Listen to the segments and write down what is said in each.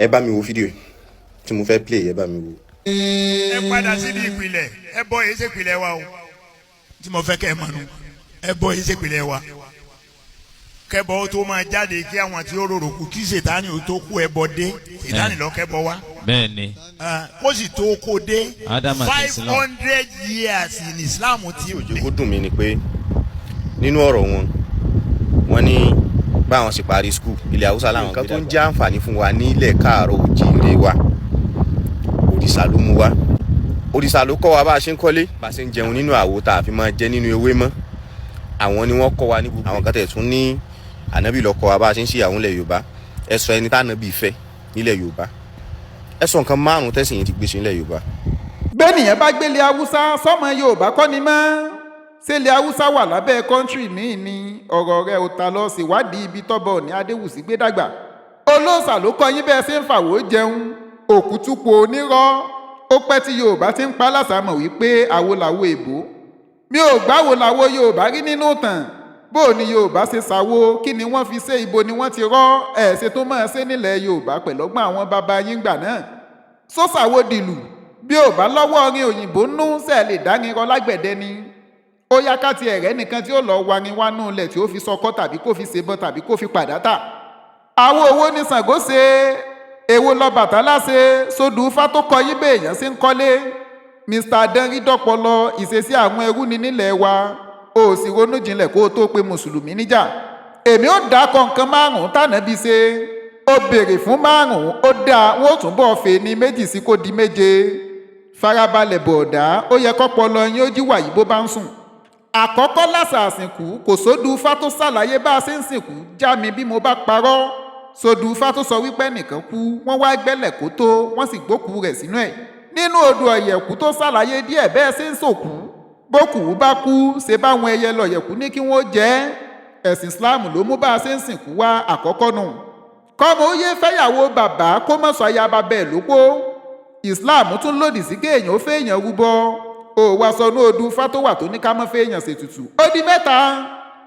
ẹ bá mi wo fídíò tí mo fẹ́ play ẹ bá mi wo. ẹ padà sí ní ìpìlẹ̀ ẹbọ yìí ṣe ìpìlẹ̀ wa o tí mo fẹ́ kẹ́ ẹ mọ̀nù ẹbọ yìí ṣe ìpìlẹ̀ wa kẹbọ tó máa jáde kí àwọn tí ó rorò kú kí ṣètánì ó tó kú ẹbọ dé ṣètánì lọ kẹbọ wa. bẹ́ẹ̀ni. kó sì tó kó dé 500 years in Islam tí o dé. ó dùn mí ni pé nínú ọ̀rọ̀ wọn ní báwọn ṣe parí skul ilẹ̀ haúsá làwọn kan tó ń jẹ́ àǹfààní fún wa ní ilẹ̀ káàárọ̀ òjíire wa òrìṣà ló mú wa òrìṣà ló kọ́ wa bá a ṣe ń kọ́lé bá a ṣe ń jẹun nínú àwo tá a fi máa jẹ nínú ewé mọ́ àwọn ni wọ́n kọ́ wa ní gbogbo àwọn kan tẹ̀ tún ní ànábì ló kọ́ wa bá a ṣe ń ṣe àwọn ilẹ̀ Yorùbá ẹ sọ ẹni tá ànábì fẹ́ nílẹ̀ Yorùbá ẹ sọ nǹkan márùn-ún tẹ̀sìn yìí ti gbé ṣe nílẹ̀ Yorùbá. bẹ́ẹ̀nìyàn bá gbélé haúsá sọ́mọ Yorùbá kọ́ ni mọ́ ṣẹlẹ̀ haúsá wà lábẹ́ kọ́ńtírì míì ni ọ̀rọ̀ rẹ̀ ò ta lọ síwádìí ibi tọ́bọ̀ ní Adéwùsí gbé dàgbà olóòṣà ló kọ́ yín bẹ́ẹ̀ ṣe ń fàwọ́ jẹun òkútùpò onírọ́ ó pẹ́ tí Yorùbá ti ń pa lásàmọ̀ wípé àwo làwo èbó mi ò gbáwo làwo Yorùbá rí nínú tàn bó ni Yorùbá ṣe ṣàwo kí ni wọ́n fi ṣe ibo ni wọ́n ti rọ́ ẹ̀ ṣe tó máa ṣe nílẹ̀ Yorùbá pẹ̀lọ́gbọ́n àwọn bàbá yín gbà náà sọ́sàwó dìlù bí ò bá lọ́wọ́ orin òyìnbó nú ṣe lè dárin rọ lágbẹ̀dẹ ni ó yá ká ti ẹ̀rẹ́ nìkan tí ó lọ warin wánú ilẹ̀ tí ó fi sọkọ́ tàbí kó fi ṣebọn tàbí kó fi pàdátà àwọn owó ní Ṣàngó ṣe èwo lọ Bàtálá ṣe sódù Ifá tó kọ yí béèyàn ṣe ń kọ́lé Mr. Adanri dọ́pọlọ ìṣesí àwọn ẹrú ni nílẹ̀ wa ó sì ronú jinlẹ̀ kó o tó pe mùsùlùmí níjà èmi ó dákọ̀ nǹkan márùn-ún tànàbí ṣe ó béèrè fún márùn-ún ó dáa wọ́n ó túnbọ̀ fè ní méjì sí kó di méje farabalẹ̀ bọ̀ọ̀dá ó yẹ kọ́pọlọ yín ó jí wàyí bó bá ń sùn àkọ́kọ́ lásà àsìnkú kò sódù Ifá tó ṣàlàyé bá a ṣe ń sìnkú já mi bí mo bá parọ́ sódù Ifá tó sọ wípé nìkan kú wọ́n wá gbẹ́lẹ̀ kó tó wọ́n sì gbókùú rẹ̀ sínú ẹ̀ nínú odò ọ̀yẹ̀kú tó ṣàlàyé díẹ̀ bẹ́ẹ̀ ṣe ń sòkú bókùú bá kú ṣe báwọn ẹyẹ lọ̀yẹ̀kú ní kí wọ́n jẹ́ ẹ̀sìn Islam ló mú bá a ṣe ń sìnkú wá àkọ́kọ́ nù kọ́mọ ó yé fẹ́yàwó bàbá kó mọ̀ sọ ayaba bẹ́ẹ̀ lópó Islam tún lòdì sí kéèyàn ó fẹ́yàn rúbọ ó wá sọnù odù Ifá tó wà tó ní ká mọ́ fẹ́yàn ṣètùtù ó di mẹ́ta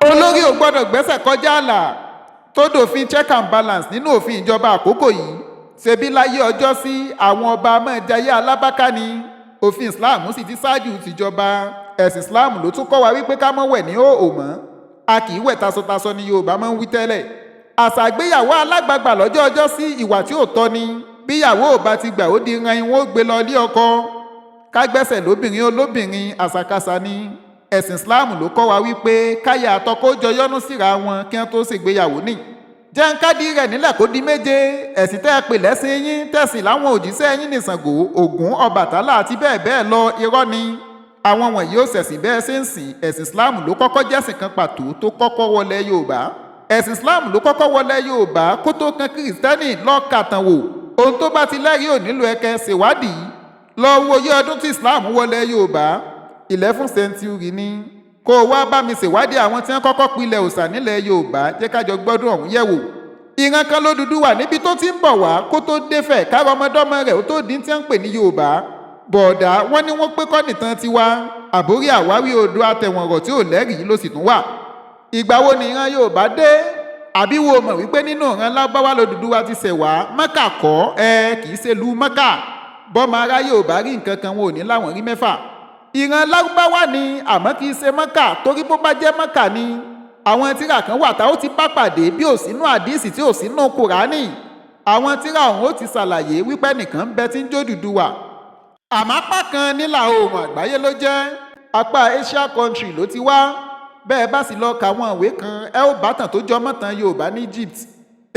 olórí ò gbọ́dọ̀ gbẹ́sẹ̀ kọjá àlà tó dòfin check and balance nínú òfin ìjọba àkókò yìí ṣebí láyé ọjọ́ sí àwọn ọba mọ́ẹ̀jáyé alábáká ni òfin Islam sì ti ṣáájú tìjọba ẹ̀sìn Islam ló tún kọ́ wa wípé ká mọ́ wẹ̀ ní òò mọ́ a kì í wẹ̀ tasọtasọ ni Yorùbá máa ń wí tẹ́lẹ̀ àṣà ìgbéyàwó alágbàgbà lọ́jọ́ ọjọ́ sí ìwà tí ò tọ́ ni bíyàwó ò bá ti gbà ó di ran ìwọ̀n ó gbé lọ ilé ọkọ ká gbẹ́sẹ̀ lóbìnrin olóbìnrin àṣàkáṣà ni ẹ̀sìn Islam ló kọ́ wa wípé káyà àtọkọ jọ yọ́nú síra wọn kí wọ́n tó ṣègbéyàwó ní jẹ́ńkádì rẹ̀ nílẹ̀ kó di méje ẹ̀sìn tẹ́ ẹ pè lẹ́sìn yín tẹ̀sìn láwọn òjíṣẹ́ yín ní Ṣàngó Ògún Ọbàtálá àti bẹ́ẹ̀ bẹ́ẹ̀ lọ irọ́ ni àwọn wọ̀nyí ó ṣẹ̀sìn bẹ́ẹ̀ ṣe ń sìn ẹ̀sìn Islam ló kọ́kọ́ jẹ́sìn kan pàtó tó kọ́kọ́ wọlé Yorùbá ẹ̀sìn Islam ló kọ́kọ́ wọlé Yorùbá kó tó kan Kìrìsìtẹ́nì lọ́ọ̀kàtàn wò ohun tó bá ti lẹ́rìí ò nílò ẹ̀kẹ́ ṣèwádìí lọ wo iye ọdún tí Islam wọlé Yorùbá 11th century ni kó o wá bá mi ṣèwádìí àwọn tí wọ́n kọ́kọ́ pilẹ̀ òòṣà nílẹ̀ Yorùbá jẹ́ kájọ gbọ́dún ọ̀hún yẹ̀wò ìran kan l'Odùduwà níbi tó ti ń bọ̀ wá kó tó défẹ̀ káàrọ̀ ọmọdọ́mọ rẹ̀ ó tó dín tí wọ́n ń pè ní Yorùbá bọ̀ọ̀dá wọ́n ní wọ́n pé kọ́ nìtàn tiwa àbórí àwáwí odò àtẹ̀wọ̀nrọ̀ tí ò lẹ́rìí ló sì tún wà ìgbà wo ni ìran Yorùbá dé àbí wo mọ̀ wípé nínú ìran Lárúbáwá l'Odùduwà ti ṣẹ̀ wá Mẹ́kà kọ́ kì í ṣe lu Mẹ́kà bọ́mọ ará Yorùbá rí nǹkan kan wọn ò ní láwọn rí mẹ́fà ìran Lárúbáwá ni àmọ́ kì í ṣe Mẹ́kà torí bó bá jẹ́ Mẹ́kà ni àwọn tírà kan wà tá ó ti bá pàdé bí ò sínú àdíìsì tí ò sínú Kùránì àwọn tírà ọ̀hún ó ti ṣàlàyé wípé nìkan ń bẹ tí ń jódùduwà àmọ́ apá kan nílà oòrùn àgbáyé ló jẹ́ apá Asia country ló ti wá bẹ́ẹ̀ bá sì lọ ka àwọn ìwé kan ẹ ó bá tàn tó jọ mọ́tàn Yorùbá ní Egypt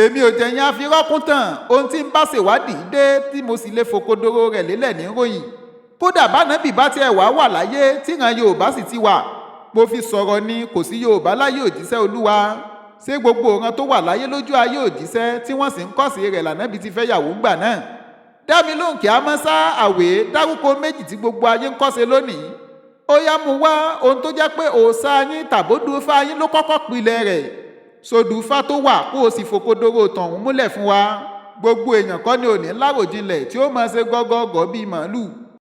èmi ò jẹ̀yìn àfirọ́kún tàn ohun tí ń bá ṣèwádìí dé tí mo sì lè fòkodoro rẹ̀ lélẹ̀ ní ròyìn kódà bánábì bá tiẹ̀ wà láyé tíran Yorùbá sì ti wà mo fi sọ̀rọ̀ ni kò sí Yorùbá láyé òjíṣẹ́ Olúwa ṣé gbogbo ọ̀ràn tó wà láyé lójú ayé òjíṣẹ́ tí wọ́n sì ń kọ́sí rẹ̀ lànàbì ti fẹ́ yàwó gbà náà dámi lóhùn kí a mọ́ sá àwẹ̀ dárúkọ méjì tí gbogbo ayé ń kọ́ṣe lónìí ó yá mu wá ohun tó jẹ́ pé òòṣà yín tàbódù Ifá yín ló kọ́kọ́ pilẹ̀ rẹ̀ sódù Ifá tó wà kó o sì fòkodoro tọ̀hún múlẹ̀ fún wa gbogbo èèyàn kọ́ ni ò ní láròjinlẹ̀ tí ó máa ṣe gọ́gọ́gọ́ bíi màálù